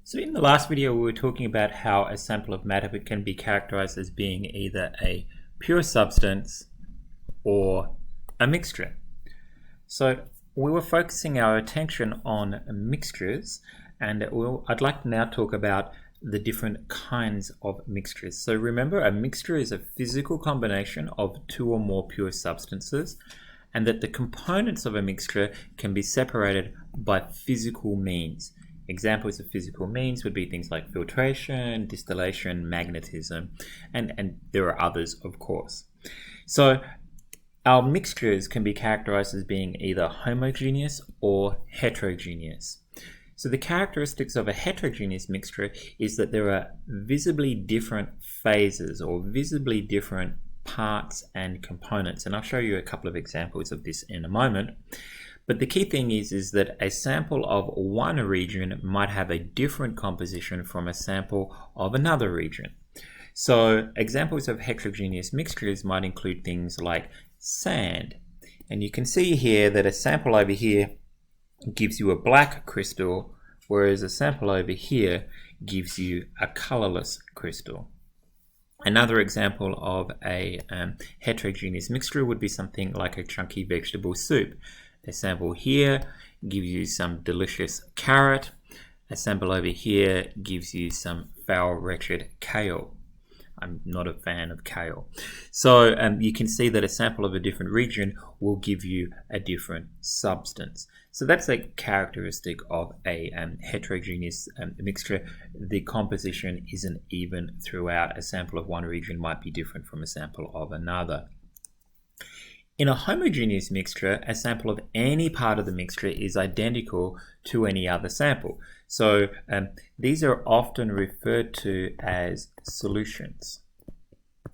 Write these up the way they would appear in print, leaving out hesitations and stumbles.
So in the last video, we were talking about how a sample of matter can be characterized as being either a pure substance or a mixture. So we were focusing our attention on mixtures, and I'd like to now talk about the different kinds of mixtures. So remember, a mixture is a physical combination of two or more pure substances, and that the components of a mixture can be separated by physical means. Examples of physical means would be things like filtration, distillation, magnetism, and there are others, of course. So our mixtures can be characterized as being either homogeneous or heterogeneous. So the characteristics of a heterogeneous mixture is that there are visibly different phases or visibly different parts and components, and I'll show you a couple of examples of this in a moment. But the key thing is that a sample of one region might have a different composition from a sample of another region. So examples of heterogeneous mixtures might include things like sand. And you can see here that a sample over here gives you a black crystal, whereas a sample over here gives you a colorless crystal. Another example of a heterogeneous mixture would be something like a chunky vegetable soup. A sample here gives you some delicious carrot. A sample over here gives you some foul, wretched kale. I'm not a fan of kale. So you can see that a sample of a different region will give you a different substance. So that's a characteristic of a heterogeneous mixture. The composition isn't even throughout. A sample of one region might be different from a sample of another. In a homogeneous mixture, a sample of any part of the mixture is identical to any other sample. So these are often referred to as solutions.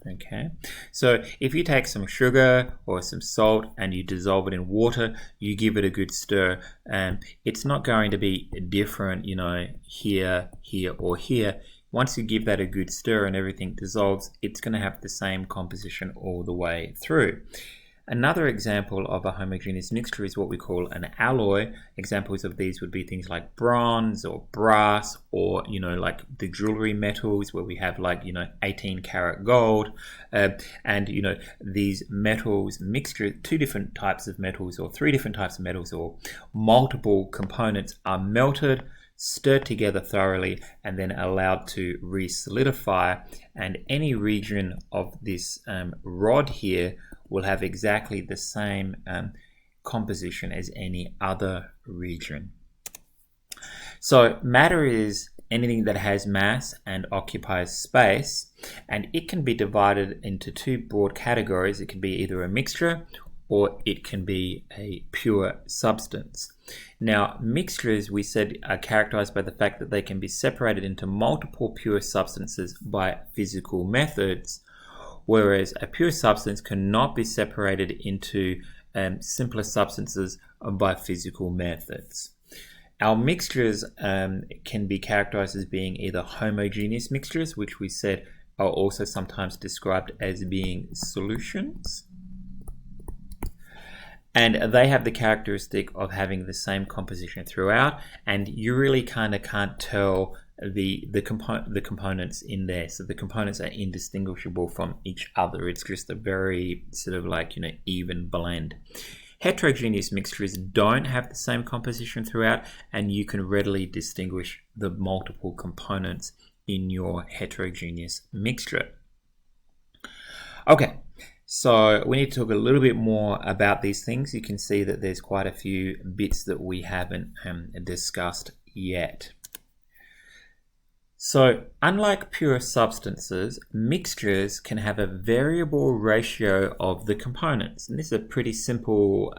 Okay, so if you take some sugar or some salt and you dissolve it in water, you give it a good stir, it's not going to be different, here, here, or here. Once you give that a good stir and everything dissolves, it's going to have the same composition all the way through. Another example of a homogeneous mixture is what we call an alloy. Examples of these would be things like bronze or brass, or like the jewelry metals where we have 18 karat gold, and these metals mixture, two different types of metals or three different types of metals or multiple components are melted, stirred together thoroughly, and then allowed to re-solidify, and any region of this rod here will have exactly the same composition as any other region. So matter is anything that has mass and occupies space, and it can be divided into two broad categories. It can be either a mixture or it can be a pure substance. Now, mixtures, we said, are characterized by the fact that they can be separated into multiple pure substances by physical methods, whereas a pure substance cannot be separated into simpler substances by physical methods. Our mixtures can be characterized as being either homogeneous mixtures, which we said are also sometimes described as being solutions. And they have the characteristic of having the same composition throughout, and you really kind of can't tell the components in there. So the components are indistinguishable from each other. It's just a very sort of even blend. Heterogeneous mixtures don't have the same composition throughout, and you can readily distinguish the multiple components in your heterogeneous mixture. Okay, so we need to talk a little bit more about these things. You can see that there's quite a few bits that we haven't discussed yet. So, unlike pure substances, mixtures can have a variable ratio of the components. And this is a pretty simple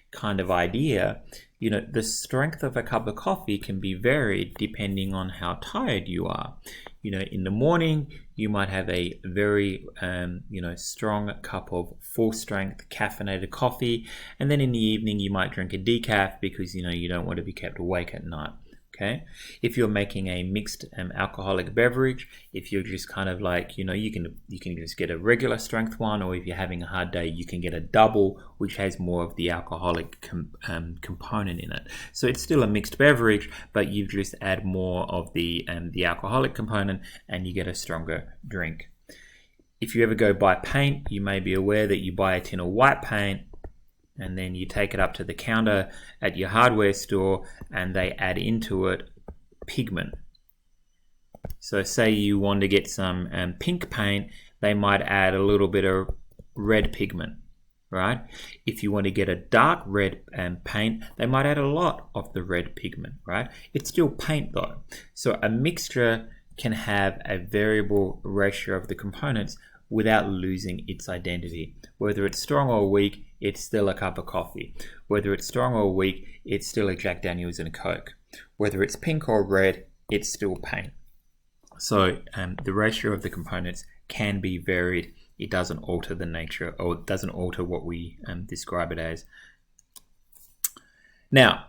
kind of idea. The strength of a cup of coffee can be varied depending on how tired you are. In the morning, you might have a very, strong cup of full-strength caffeinated coffee. And then in the evening, you might drink a decaf because, you don't want to be kept awake at night. Okay, if you're making a mixed alcoholic beverage, if you're just kind of like, you can just get a regular strength one, or if you're having a hard day, you can get a double, which has more of the alcoholic component in it. So it's still a mixed beverage, but you just add more of the alcoholic component, and you get a stronger drink. If you ever go buy paint, you may be aware that you buy a tin of white paint, and then you take it up to the counter at your hardware store, and they add into it pigment. So say you want to get some pink paint, they might add a little bit of red pigment, right? If you want to get a dark red paint, they might add a lot of the red pigment, right? It's still paint though. So a mixture can have a variable ratio of the components without losing its identity. Whether it's strong or weak, it's still a cup of coffee. Whether it's strong or weak, it's still a Jack Daniels and a Coke. Whether it's pink or red, it's still paint. So the ratio of the components can be varied. It doesn't alter the nature, or it doesn't alter what we describe it as. Now,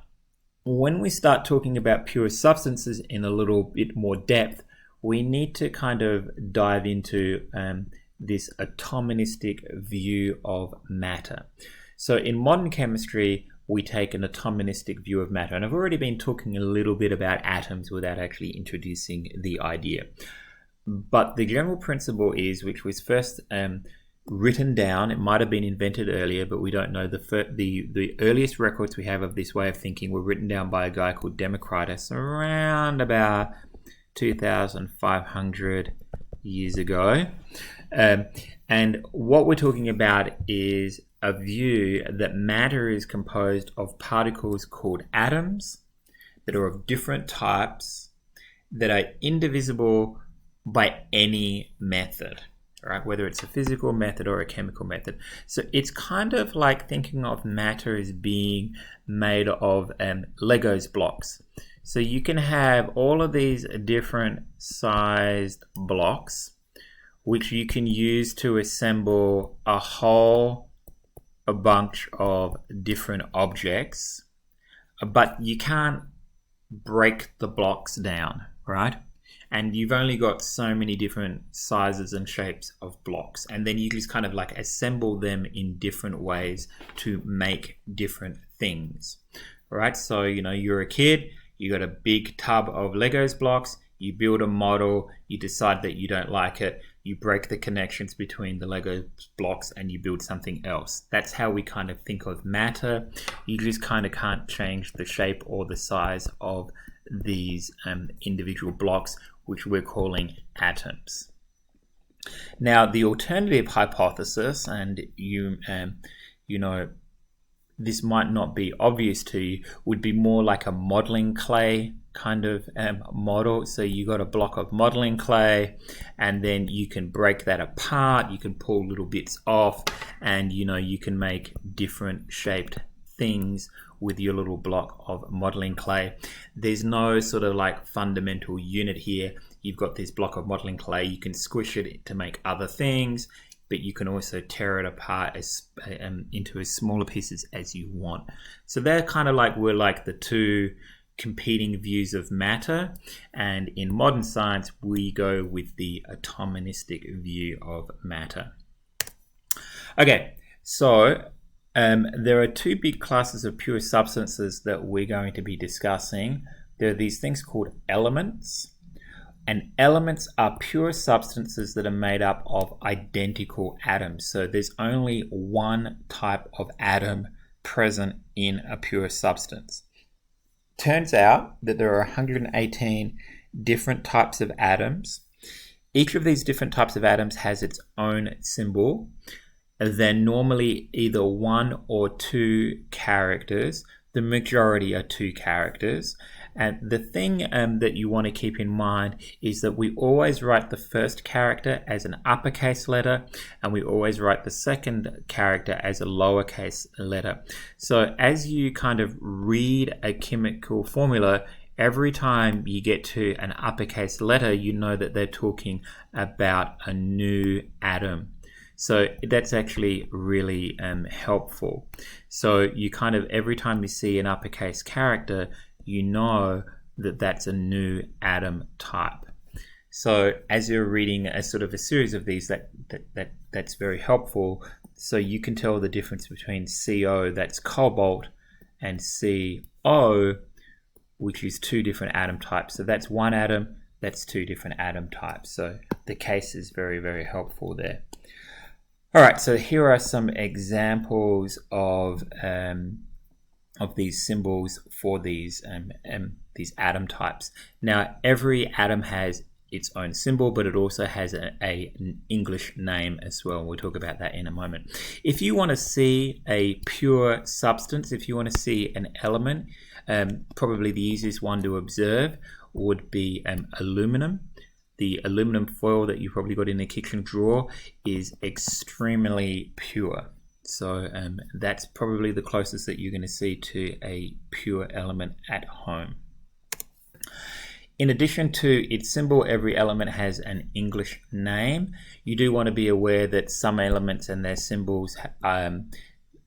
when we start talking about pure substances in a little bit more depth, we need to kind of dive into this atomistic view of matter. So in modern chemistry, we take an atomistic view of matter. And I've already been talking a little bit about atoms without actually introducing the idea. But the general principle is, which was first written down, it might have been invented earlier, but we don't know. The earliest records we have of this way of thinking were written down by a guy called Democritus around about 2,500 years ago. And what we're talking about is a view that matter is composed of particles called atoms that are of different types that are indivisible by any method, right? Whether it's a physical method or a chemical method. So it's kind of like thinking of matter as being made of Legos blocks. So you can have all of these different sized blocks, which you can use to assemble a bunch of different objects, but you can't break the blocks down, right? And you've only got so many different sizes and shapes of blocks, and then you just kind of like assemble them in different ways to make different things, right? So, you're a kid, you got a big tub of Legos blocks, you build a model, you decide that you don't like it, you break the connections between the Lego blocks and you build something else. That's how we kind of think of matter. You just kind of can't change the shape or the size of these individual blocks, which we're calling atoms. Now, the alternative hypothesis, and this might not be obvious to you, would be more like a modeling clay kind of model. So you got a block of modeling clay, and then you can break that apart, you can pull little bits off, and you can make different shaped things with your little block of modeling clay. There's no sort of like fundamental unit here. You've got this block of modeling clay, you can squish it to make other things, but you can also tear it apart into as smaller pieces as you want. So they're kind of like, we're like the two competing views of matter, and in modern science we go with the atomistic view of matter. Okay, so there are two big classes of pure substances that we're going to be discussing. There are these things called elements, and elements are pure substances that are made up of identical atoms. So there's only one type of atom present in a pure substance. Turns out that there are 118 different types of atoms. Each of these different types of atoms has its own symbol. They're normally either one or two characters. The majority are two characters. And the thing that you want to keep in mind is that we always write the first character as an uppercase letter, and we always write the second character as a lowercase letter. So as you kind of read a chemical formula, every time you get to an uppercase letter, you know that they're talking about a new atom. So that's actually really helpful. So you kind of, every time you see an uppercase character, you know that that's a new atom type. So as you're reading a sort of a series of these, that's very helpful. So you can tell the difference between CO, that's cobalt, and CO, which is two different atom types. So that's one atom, that's two different atom types. So the case is very, very helpful there. All right, so here are some examples of these symbols for these atom types. Now, every atom has its own symbol, but it also has an English name as well. We'll talk about that in a moment. If you want to see a pure substance, if you want to see an element, probably the easiest one to observe would be aluminum. The aluminum foil that you probably got in the kitchen drawer is extremely pure. So that's probably the closest that you're going to see to a pure element at home. In addition to its symbol, every element has an English name. You do want to be aware that some elements and their symbols,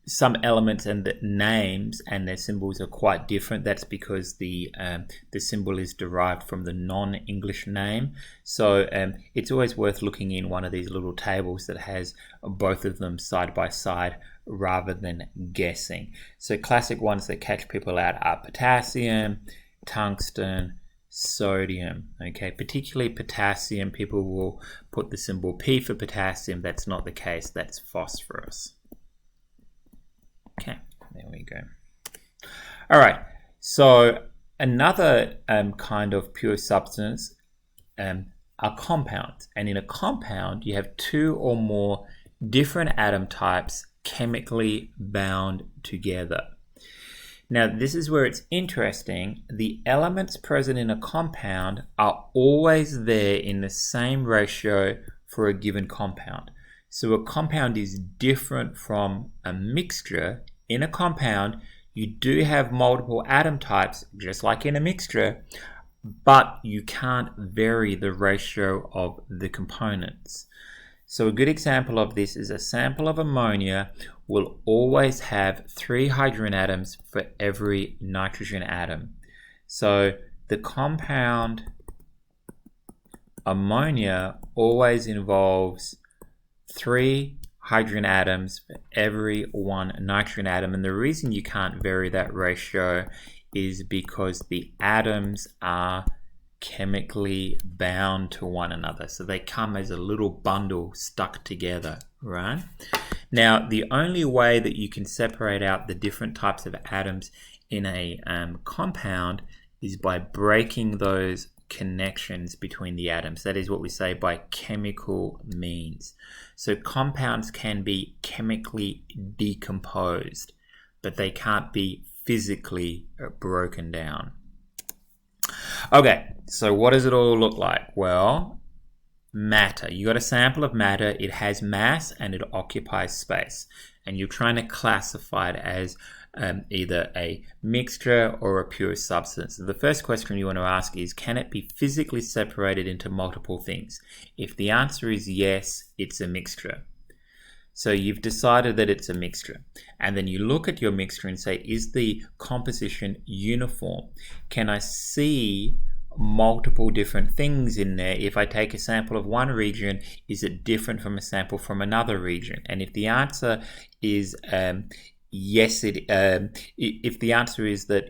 some elements and the names and their symbols are quite different. That's because the symbol is derived from the non-English name. So it's always worth looking in one of these little tables that has both of them side by side rather than guessing. So classic ones that catch people out are potassium, tungsten, sodium. Okay, particularly potassium, people will put the symbol P for potassium. That's not the case, that's phosphorus. Okay, there we go. All right, so another kind of pure substance are compounds, and in a compound you have two or more different atom types chemically bound together. Now, this is where it's interesting. The elements present in a compound are always there in the same ratio for a given compound. So a compound is different from a mixture. In a compound, you do have multiple atom types, just like in a mixture, but you can't vary the ratio of the components. So a good example of this is a sample of ammonia will always have 3 hydrogen atoms for every nitrogen atom. So the compound ammonia always involves 3 hydrogen atoms for every 1 nitrogen atom. And the reason you can't vary that ratio is because the atoms are chemically bound to one another. So they come as a little bundle stuck together, right? Now, the only way that you can separate out the different types of atoms in a compound is by breaking those connections between the atoms. That is what we say by chemical means. So compounds can be chemically decomposed, but they can't be physically broken down. Okay, so what does it all look like? Well, matter. You got a sample of matter, it has mass and it occupies space. And you're trying to classify it as either a mixture or a pure substance. The first question you want to ask is, can it be physically separated into multiple things? If the answer is yes, it's a mixture. So you've decided that it's a mixture. And then you look at your mixture and say, is the composition uniform? Can I see multiple different things in there? If I take a sample of one region, is it different from a sample from another region? And if the answer is yes, if the answer is that,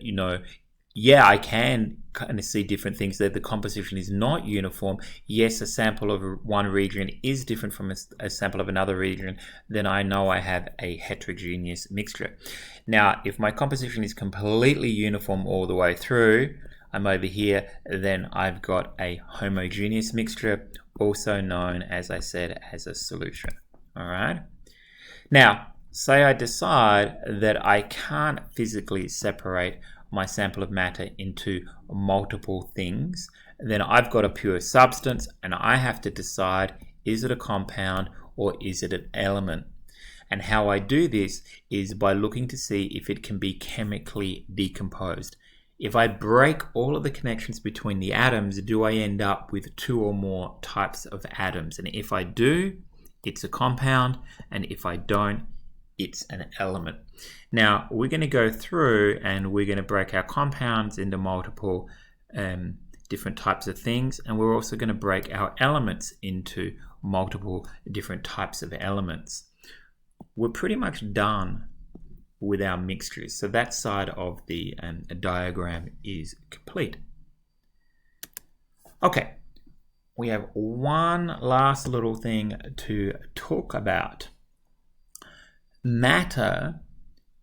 yeah, I can kind of see different things, that the composition is not uniform, yes, a sample of one region is different from a sample of another region, then I know I have a heterogeneous mixture. Now, if my composition is completely uniform all the way through, I'm over here, then I've got a homogeneous mixture, also known, as I said, as a solution. All right. Now, say I decide that I can't physically separate my sample of matter into multiple things, then I've got a pure substance and I have to decide, is it a compound or is it an element? And how I do this is by looking to see if it can be chemically decomposed. If I break all of the connections between the atoms, do I end up with 2 or more types of atoms? And if I do, it's a compound, and if I don't, it's an element. Now, we're going to go through and we're going to break our compounds into multiple different types of things, and we're also going to break our elements into multiple different types of elements. We're pretty much done with our mixtures, so that side of the diagram is complete. Okay, we have one last little thing to talk about. Matter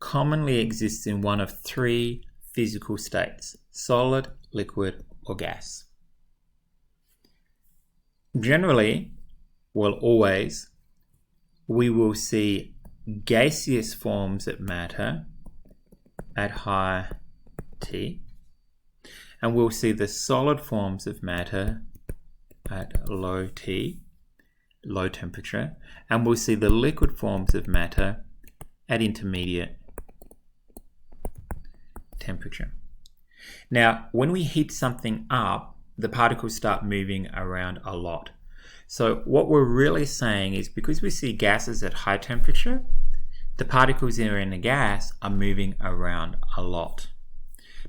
commonly exists in one of three physical states: solid, liquid, or gas. Generally, well, always, we will see gaseous forms of matter at high T, and we'll see the solid forms of matter at low T, low temperature, and we'll see the liquid forms of matter at intermediate temperature. Now, when we heat something up, the particles start moving around a lot. So what we're really saying is, because we see gases at high temperature, the particles that are in the gas are moving around a lot.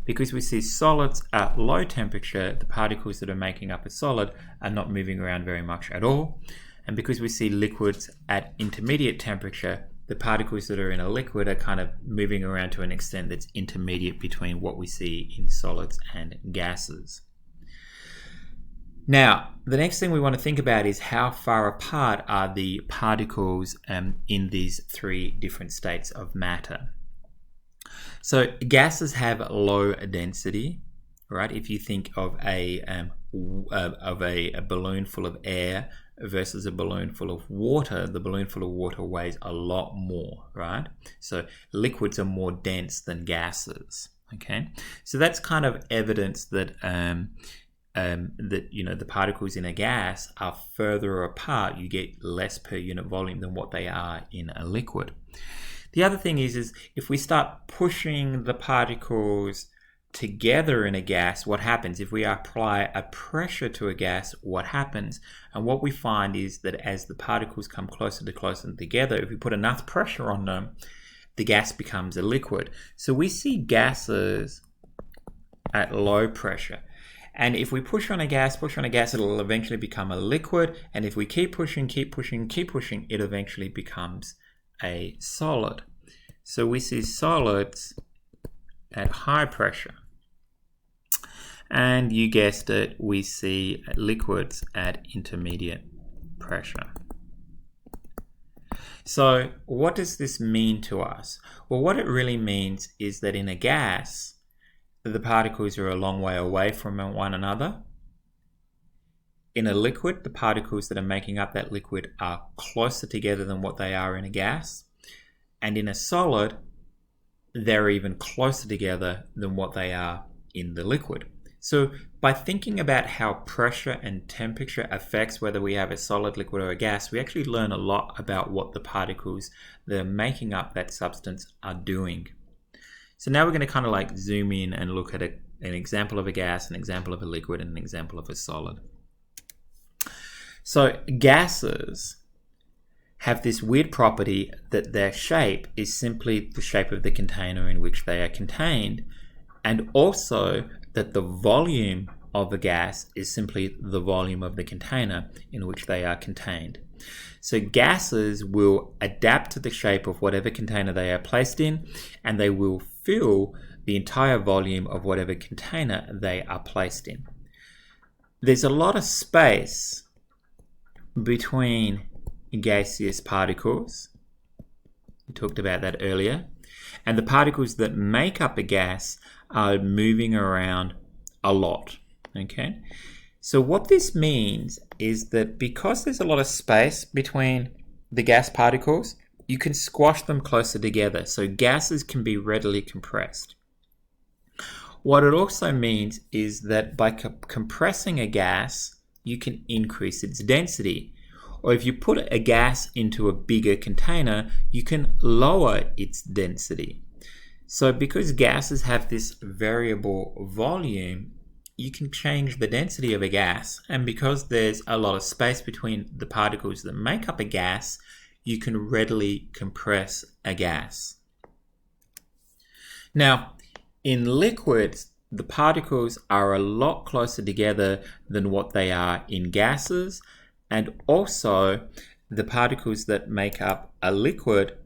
Because we see solids at low temperature, the particles that are making up a solid are not moving around very much at all. And because we see liquids at intermediate temperature, the particles that are in a liquid are kind of moving around to an extent that's intermediate between what we see in solids and gases. Now, the next thing we want to think about is how far apart are the particles in these three different states of matter. So gases have low density, right? If you think of a balloon full of air versus a balloon full of water, the balloon full of water weighs a lot more, right? So liquids are more dense than gases. Okay, so that's kind of evidence that the particles in a gas are further apart. You get less per unit volume than what they are in a liquid. The other thing is if we start pushing the particles together in a gas, what happens? If we apply a pressure to a gas, what happens? And what we find is that as the particles come closer together, if we put enough pressure on them, the gas becomes a liquid. So we see gases at low pressure. And if we push on a gas, it'll eventually become a liquid. And if we keep pushing, it eventually becomes a solid. So we see solids at high pressure. And you guessed it, we see liquids at intermediate pressure. So what does this mean to us? Well, what it really means is that in a gas, the particles are a long way away from one another. In a liquid, the particles that are making up that liquid are closer together than what they are in a gas. And in a solid, they're even closer together than what they are in the liquid. So by thinking about how pressure and temperature affects whether we have a solid, liquid, or a gas, we actually learn a lot about what the particles that are making up that substance are doing. So now we're going to kind of like zoom in and look at an example of a gas, an example of a liquid, and an example of a solid. So gases have this weird property that their shape is simply the shape of the container in which they are contained, and also that the volume of a gas is simply the volume of the container in which they are contained. So gases will adapt to the shape of whatever container they are placed in, and they will fill the entire volume of whatever container they are placed in. There's a lot of space between gaseous particles. We talked about that earlier. And the particles that make up a gas are moving around a lot. Okay? So what this means is that because there's a lot of space between the gas particles, you can squash them closer together. So gases can be readily compressed. What it also means is that by compressing a gas, you can increase its density. Or if you put a gas into a bigger container, you can lower its density. So because gases have this variable volume, you can change the density of a gas. And because there's a lot of space between the particles that make up a gas, you can readily compress a gas. Now, in liquids, the particles are a lot closer together than what they are in gases, and also the particles that make up a liquid,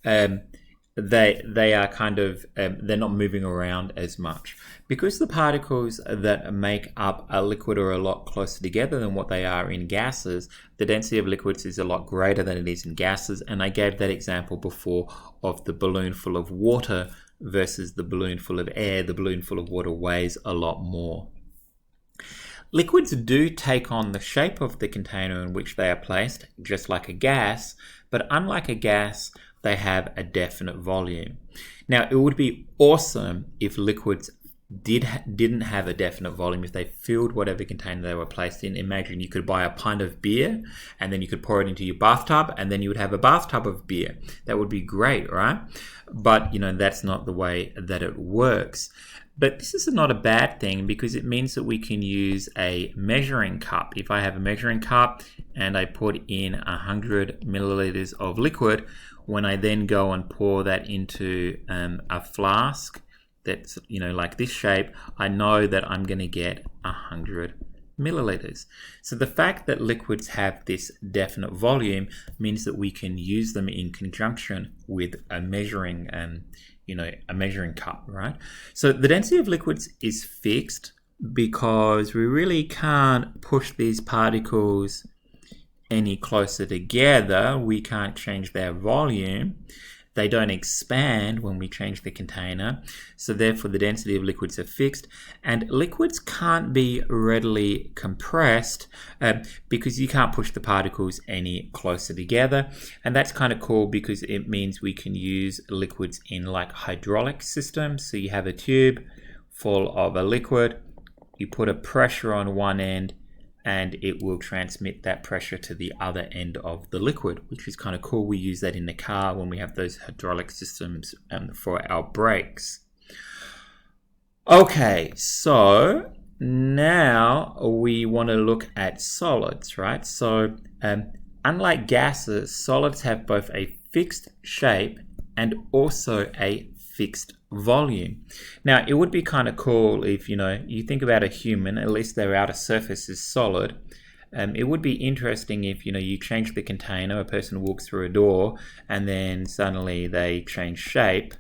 they are kind of they're not moving around as much, because the particles that make up a liquid are a lot closer together than what they are in gases. The density of liquids is a lot greater than it is in gases, and I gave that example before of the balloon full of water versus the balloon full of air. The balloon full of water weighs a lot more. Liquids do take on the shape of the container in which they are placed, just like a gas, but unlike a gas, they have a definite volume. Now, it would be awesome if liquids didn't have a definite volume, if they filled whatever container they were placed in. Imagine you could buy a pint of beer and then you could pour it into your bathtub and then you would have a bathtub of beer. That would be great, right? But, that's not the way that it works. But this is not a bad thing, because it means that we can use a measuring cup. If I have a measuring cup and I put in 100 milliliters of liquid, when I then go and pour that into a flask that's like this shape, I know that I'm going to get 100 milliliters. So the fact that liquids have this definite volume means that we can use them in conjunction with a measuring a measuring cup, right? So the density of liquids is fixed because we really can't push these particles any closer together. We can't change their volume. They don't expand when we change the container. So therefore the density of liquids are fixed, and liquids can't be readily compressed because you can't push the particles any closer together. And that's kind of cool because it means we can use liquids in like hydraulic systems. So you have a tube full of a liquid, you put a pressure on one end, and it will transmit that pressure to the other end of the liquid, which is kind of cool. We use that in the car when we have those hydraulic systems for our brakes. Okay, so now we want to look at solids, right? So unlike gases, solids have both a fixed shape and also a fixed volume. Now, it would be kind of cool if, you think about a human, at least their outer surface is solid. It would be interesting if, you change the container, a person walks through a door, and then suddenly they change shape.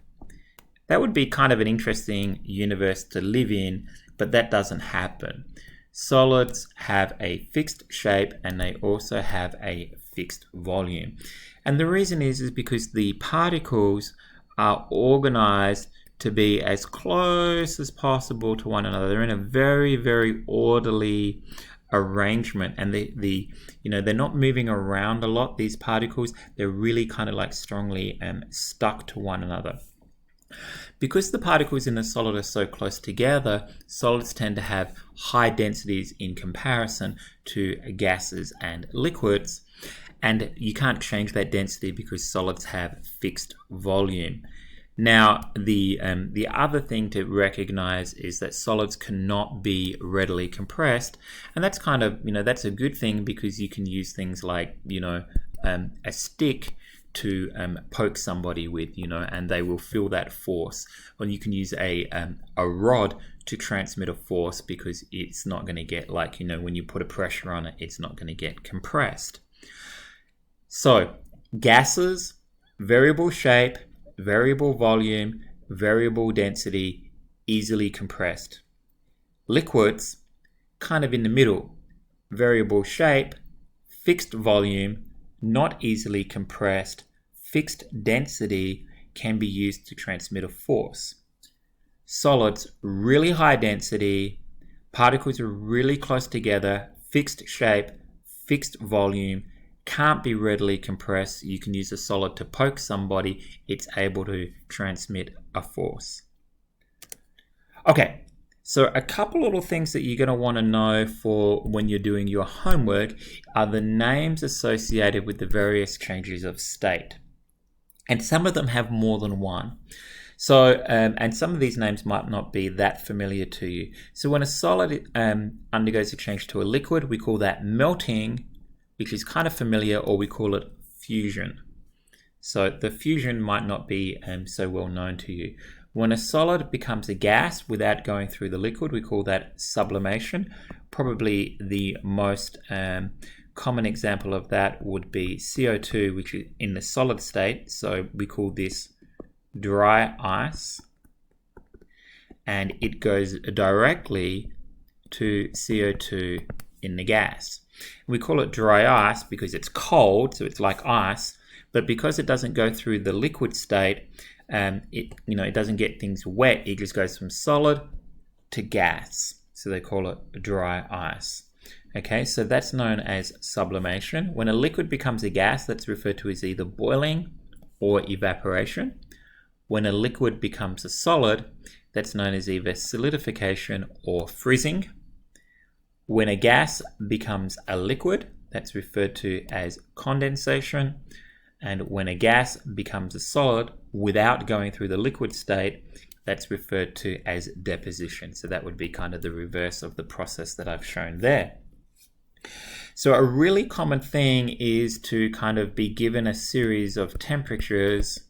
That would be kind of an interesting universe to live in, but that doesn't happen. Solids have a fixed shape and they also have a fixed volume. And the reason is because the particles are organized to be as close as possible to one another. They're in a very, very orderly arrangement, and they're not moving around a lot, these particles. They're really kind of like strongly stuck to one another. Because the particles in a solid are so close together, solids tend to have high densities in comparison to gases and liquids. And you can't change that density because solids have fixed volume. Now, the other thing to recognize is that solids cannot be readily compressed, and that's kind of, that's a good thing because you can use things like, a stick to poke somebody with, and they will feel that force. Or you can use a rod to transmit a force because it's not going to get when you put a pressure on it, it's not going to get compressed. So, gases, variable shape, variable volume, variable density, easily compressed. Liquids, kind of in the middle, variable shape, fixed volume, not easily compressed, fixed density, can be used to transmit a force. Solids, really high density, particles are really close together, fixed shape, fixed volume, can't be readily compressed. You can use a solid to poke somebody, it's able to transmit a force. Okay, so a couple little things that you're going to want to know for when you're doing your homework are the names associated with the various changes of state. And some of them have more than one. So, and some of these names might not be that familiar to you. So when a solid undergoes a change to a liquid, we call that melting, which is kind of familiar, or we call it fusion. So the fusion might not be so well known to you. When a solid becomes a gas without going through the liquid, we call that sublimation. Probably the most common example of that would be CO2, which is in the solid state. So we call this dry ice, and it goes directly to CO2 in the gas. We call it dry ice because it's cold, so it's like ice, but because it doesn't go through the liquid state, it doesn't get things wet. It just goes from solid to gas, so they call it dry ice. Okay, so that's known as sublimation. When a liquid becomes a gas, that's referred to as either boiling or evaporation. When a liquid becomes a solid, that's known as either solidification or freezing. When a gas becomes a liquid, that's referred to as condensation. And when a gas becomes a solid without going through the liquid state, that's referred to as deposition. So that would be kind of the reverse of the process that I've shown there. So a really common thing is to kind of be given a series of temperatures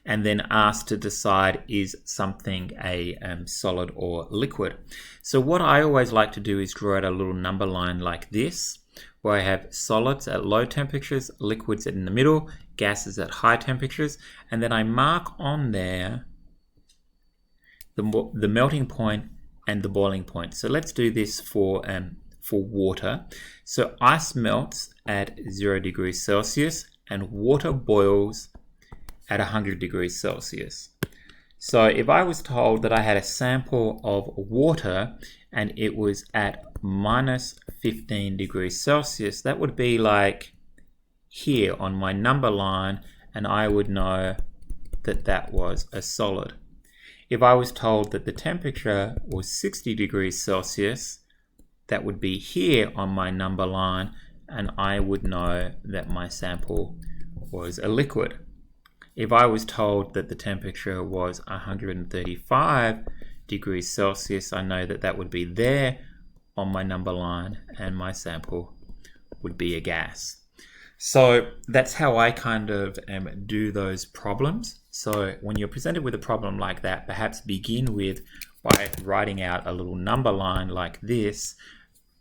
and then asked to decide is something a solid or liquid. So what I always like to do is draw out a little number line like this, where I have solids at low temperatures, liquids in the middle, gases at high temperatures, and then I mark on there the melting point and the boiling point. So let's do this for water. So ice melts at 0 degrees Celsius and water boils at 100 degrees Celsius. So if I was told that I had a sample of water and it was at minus 15 degrees Celsius, that would be like here on my number line, and I would know that that was a solid. If I was told that the temperature was 60 degrees Celsius, that would be here on my number line, and I would know that my sample was a liquid. If I was told that the temperature was 135 degrees Celsius, I know that that would be there on my number line, and my sample would be a gas. So that's how I kind of do those problems. So when you're presented with a problem like that, perhaps begin with by writing out a little number line like this,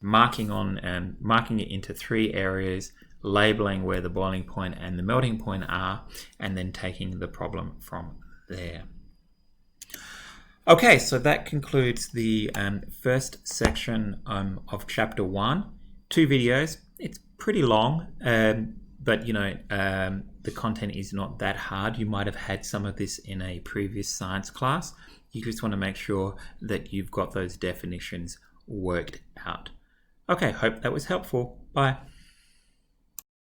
marking it into 3 areas, labeling where the boiling point and the melting point are, and then taking the problem from there. Okay, so that concludes the first section of chapter 1. 2 videos. It's pretty long, but the content is not that hard. You might have had some of this in a previous science class. You just want to make sure that you've got those definitions worked out. Okay, hope that was helpful. Bye.